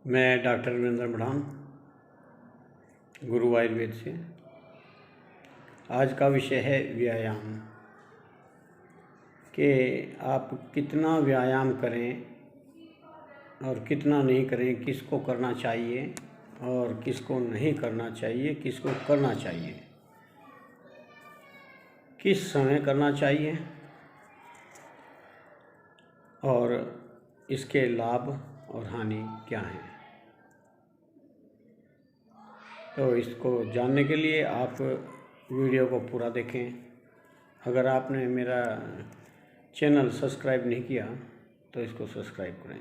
मैं डॉक्टर वीरेंद्र मढ़ान, गुरु आयुर्वेद से। आज का विषय है व्यायाम, कि आप कितना व्यायाम करें और कितना नहीं करें, किसको करना चाहिए और किसको नहीं करना चाहिए, किसको करना चाहिए, किस समय करना चाहिए और इसके लाभ और हानि क्या हैं। तो इसको जानने के लिए आप वीडियो को पूरा देखें। अगर आपने मेरा चैनल सब्सक्राइब नहीं किया तो इसको सब्सक्राइब करें।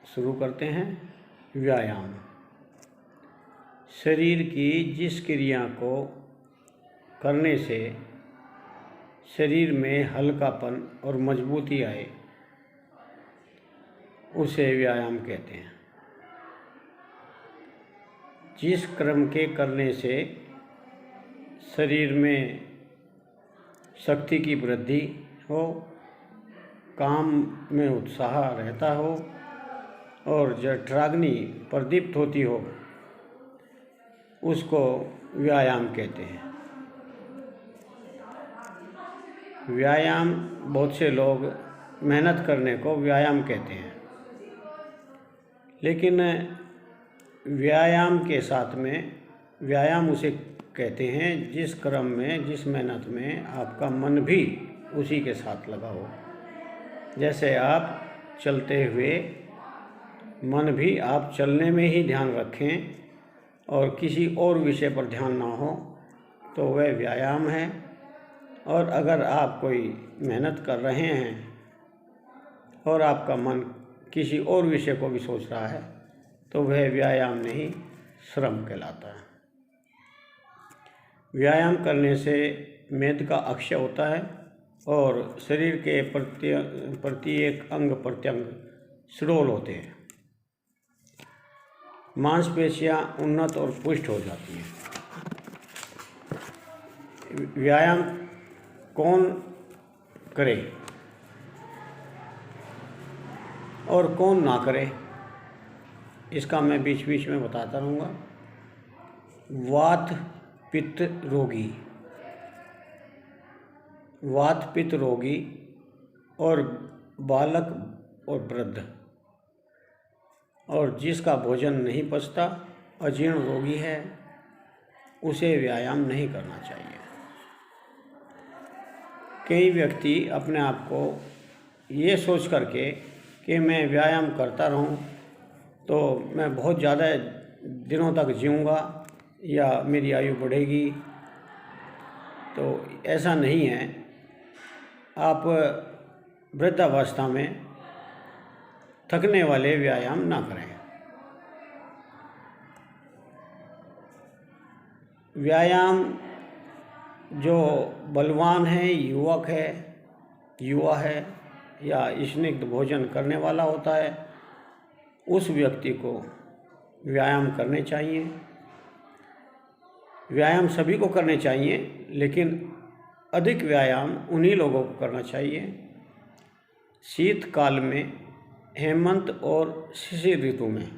शुरू करते हैं। व्यायाम शरीर की जिस क्रिया को करने से शरीर में हल्कापन और मजबूती आए उसे व्यायाम कहते हैं। जिस क्रम के करने से शरीर में शक्ति की वृद्धि हो, काम में उत्साह रहता हो और जठराग्नि प्रदीप्त होती हो, उसको व्यायाम कहते हैं। व्यायाम बहुत से लोग मेहनत करने को व्यायाम कहते हैं, लेकिन व्यायाम के साथ में व्यायाम उसे कहते हैं जिस क्रम में, जिस मेहनत में आपका मन भी उसी के साथ लगा हो। जैसे आप चलते हुए मन भी आप चलने में ही ध्यान रखें और किसी और विषय पर ध्यान ना हो तो वह व्यायाम है। और अगर आप कोई मेहनत कर रहे हैं और आपका मन किसी और विषय को भी सोच रहा है तो वह व्यायाम नहीं, श्रम कहलाता है। व्यायाम करने से मेद का अक्षय होता है और शरीर के प्रत्येक अंग प्रत्यंग सुडौल होते हैं। मांसपेशियां उन्नत और पुष्ट हो जाती हैं। व्यायाम कौन करे और कौन ना करे, इसका मैं बीच बीच में बताता रहूँगा। वात पित्त रोगी, वात पित्त रोगी और बालक और वृद्ध, और जिसका भोजन नहीं पचता, अजीर्ण रोगी है, उसे व्यायाम नहीं करना चाहिए। कई व्यक्ति अपने आप को ये सोच करके कि मैं व्यायाम करता रहूं तो मैं बहुत ज़्यादा दिनों तक जीऊँगा या मेरी आयु बढ़ेगी, तो ऐसा नहीं है। आप वृद्धावस्था में थकने वाले व्यायाम ना करें। व्यायाम जो बलवान है, युवक है, युवा है या स्निग्ध भोजन करने वाला होता है, उस व्यक्ति को व्यायाम करने चाहिए। व्यायाम सभी को करने चाहिए, लेकिन अधिक व्यायाम उन्हीं लोगों को करना चाहिए शीतकाल में, हेमंत और शिशिर ऋतु में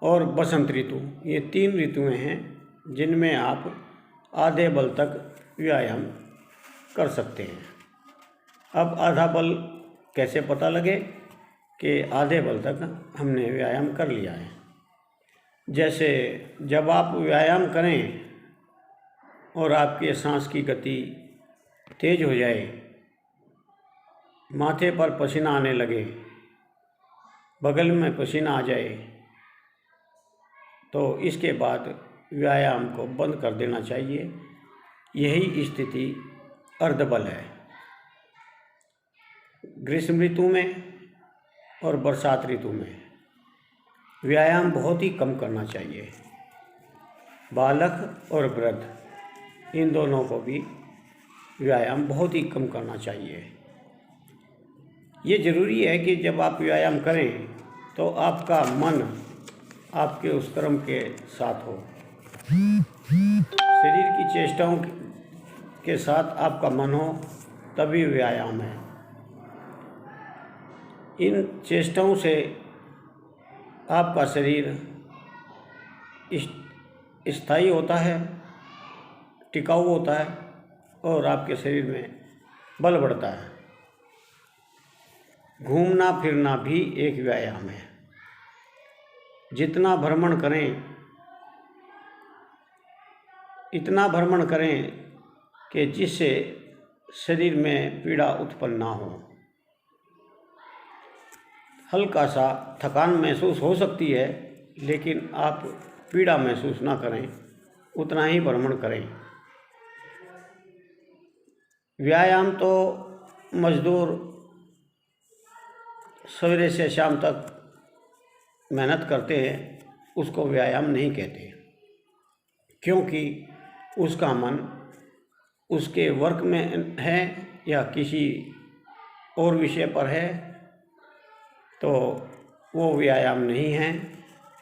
और बसंत ऋतु। ये 3 ऋतुएं हैं जिनमें आप आधे बल तक व्यायाम कर सकते हैं। अब आधा बल कैसे पता लगे कि आधे बल तक हमने व्यायाम कर लिया है? जैसे जब आप व्यायाम करें और आपके सांस की गति तेज हो जाए, माथे पर पसीना आने लगे, बगल में पसीना आ जाए, तो इसके बाद व्यायाम को बंद कर देना चाहिए। यही स्थिति अर्धबल है। ग्रीष्म ऋतु में और बरसात ऋतु में व्यायाम बहुत ही कम करना चाहिए। बालक और वृद्ध, इन दोनों को भी व्यायाम बहुत ही कम करना चाहिए। ये ज़रूरी है कि जब आप व्यायाम करें तो आपका मन आपके उस कर्म के साथ हो। शरीर की चेष्टाओं के साथ आपका मन हो, तभी व्यायाम है। इन चेष्टाओं से आपका शरीर स्थायी होता है, टिकाऊ होता है और आपके शरीर में बल बढ़ता है। घूमना फिरना भी एक व्यायाम है। जितना भ्रमण करें, इतना भ्रमण करें कि जिससे शरीर में पीड़ा उत्पन्न ना हो। हल्का सा थकान महसूस हो सकती है, लेकिन आप पीड़ा महसूस ना करें, उतना ही भ्रमण करें। व्यायाम तो मजदूर सवेरे से शाम तक मेहनत करते हैं, उसको व्यायाम नहीं कहते, क्योंकि उसका मन उसके वर्क में है या किसी और विषय पर है, तो वो व्यायाम नहीं है।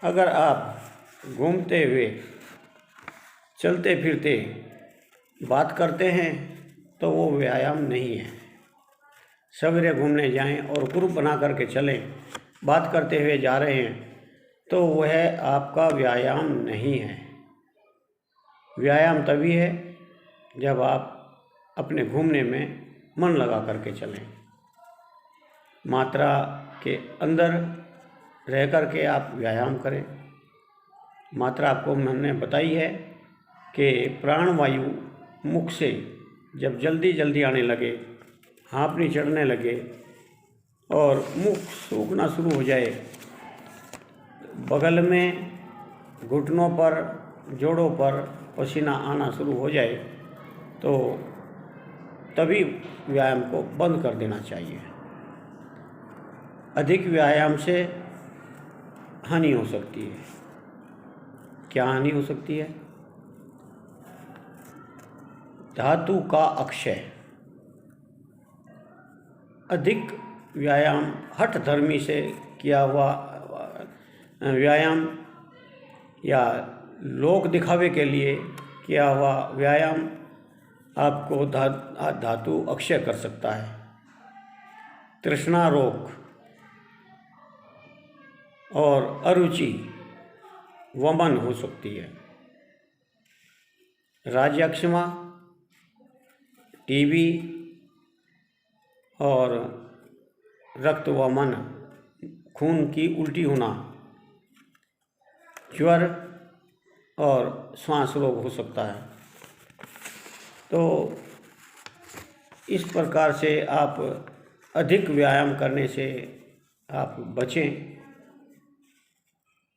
अगर आप घूमते हुए, चलते फिरते बात करते हैं तो वो व्यायाम नहीं है। सवेरे घूमने जाएं और ग्रुप बना करके चलें, बात करते हुए जा रहे हैं, तो वह आपका व्यायाम नहीं है। व्यायाम तभी है जब आप अपने घूमने में मन लगा करके चलें। मात्रा के अंदर रह कर के आप व्यायाम करें। मात्रा आपको मैंने बताई है कि प्राणवायु मुख से जब जल्दी जल्दी आने लगे, हाँफनी चढ़ने लगे और मुख सूखना शुरू हो जाए, बगल में, घुटनों पर, जोड़ों पर पसीना आना शुरू हो जाए, तो तभी व्यायाम को बंद कर देना चाहिए। अधिक व्यायाम से हानि हो सकती है। क्या हानि हो सकती है? धातु का अक्षय। अधिक व्यायाम, हठ धर्मी से किया हुआ व्यायाम या लोक दिखावे के लिए किया हुआ व्यायाम आपको धातु अक्षय कर सकता है। तृष्णा रोग और अरुचि वमन हो सकती है। राज्यक्षमा, टीबी और रक्त वमन, खून की उल्टी होना, ज्वर और श्वास रोग हो सकता है। तो इस प्रकार से आप अधिक व्यायाम करने से आप बचें।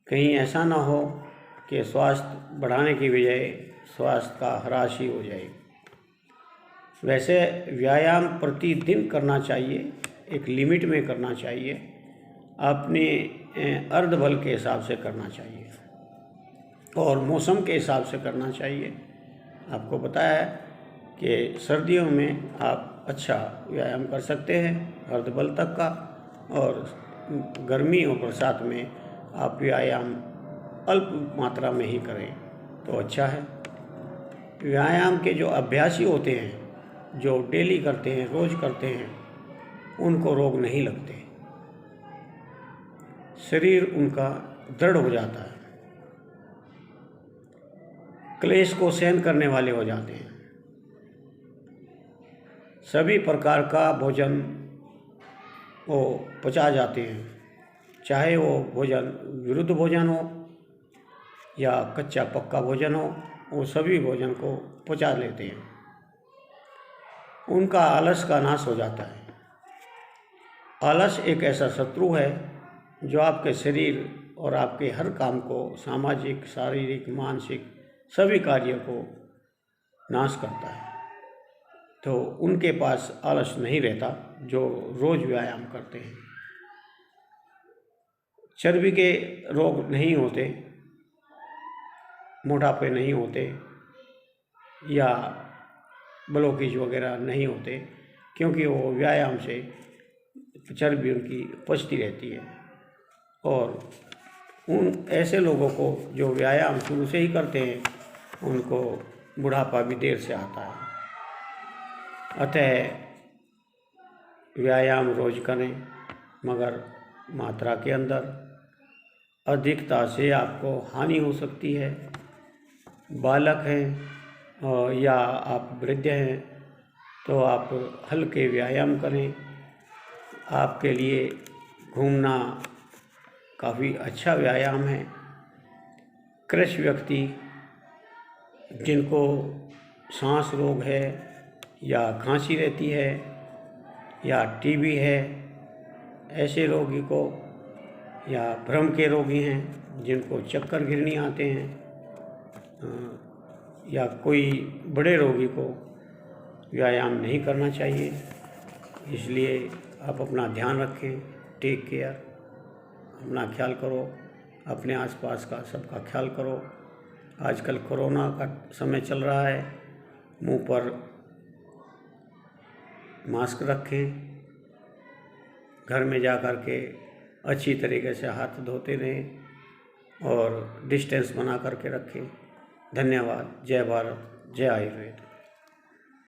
कहीं ऐसा ना हो कि स्वास्थ्य बढ़ाने की बजाय स्वास्थ्य का ह्रास ही हो जाए। वैसे व्यायाम प्रतिदिन करना चाहिए, एक लिमिट में करना चाहिए, अपने अर्ध बल के हिसाब से करना चाहिए और मौसम के हिसाब से करना चाहिए। आपको बताया है कि सर्दियों में आप अच्छा व्यायाम कर सकते हैं अर्ध बल तक का, और गर्मी और बरसात में आप व्यायाम अल्प मात्रा में ही करें तो अच्छा है। व्यायाम के जो अभ्यासी होते हैं, जो डेली करते हैं, रोज़ करते हैं, उनको रोग नहीं लगते। शरीर उनका दृढ़ हो जाता है, क्लेश को सहन करने वाले हो जाते हैं। सभी प्रकार का भोजन वो पचा जाते हैं, चाहे वो भोजन विरुद्ध भोजन हो या कच्चा पक्का भोजन हो, वो सभी भोजन को पचा लेते हैं। उनका आलस का नाश हो जाता है। आलस एक ऐसा शत्रु है जो आपके शरीर और आपके हर काम को, सामाजिक, शारीरिक, मानसिक सभी कार्यों को नाश करता है। तो उनके पास आलस नहीं रहता जो रोज़ व्यायाम करते हैं। चर्बी के रोग नहीं होते, मोटापे नहीं होते या ब्लॉकेज वगैरह नहीं होते, क्योंकि वो व्यायाम से चर्बी उनकी पचती रहती है। और उन ऐसे लोगों को जो व्यायाम शुरू से ही करते हैं, उनको बुढ़ापा भी देर से आता है। अतः व्यायाम रोज करें, मगर मात्रा के अंदर। अधिकता से आपको हानि हो सकती है। बालक हैं या आप वृद्ध हैं तो आप हल्के व्यायाम करें। आपके लिए घूमना काफ़ी अच्छा व्यायाम है। कृष व्यक्ति जिनको सांस रोग है या खांसी रहती है या टीबी है, ऐसे रोगी को, या भ्रम के रोगी हैं जिनको चक्कर गिरनी आते हैं, या कोई बड़े रोगी को व्यायाम नहीं करना चाहिए। इसलिए आप अपना ध्यान रखें, टेक केयर, अपना ख्याल करो, अपने आसपास का सबका ख्याल करो। आजकल कोरोना का समय चल रहा है, मुंह पर मास्क रखें, घर में जा कर के अच्छी तरीके से हाथ धोते रहें और डिस्टेंस बना करके रखें। धन्यवाद। जय भारत, जय आयुर्वेद।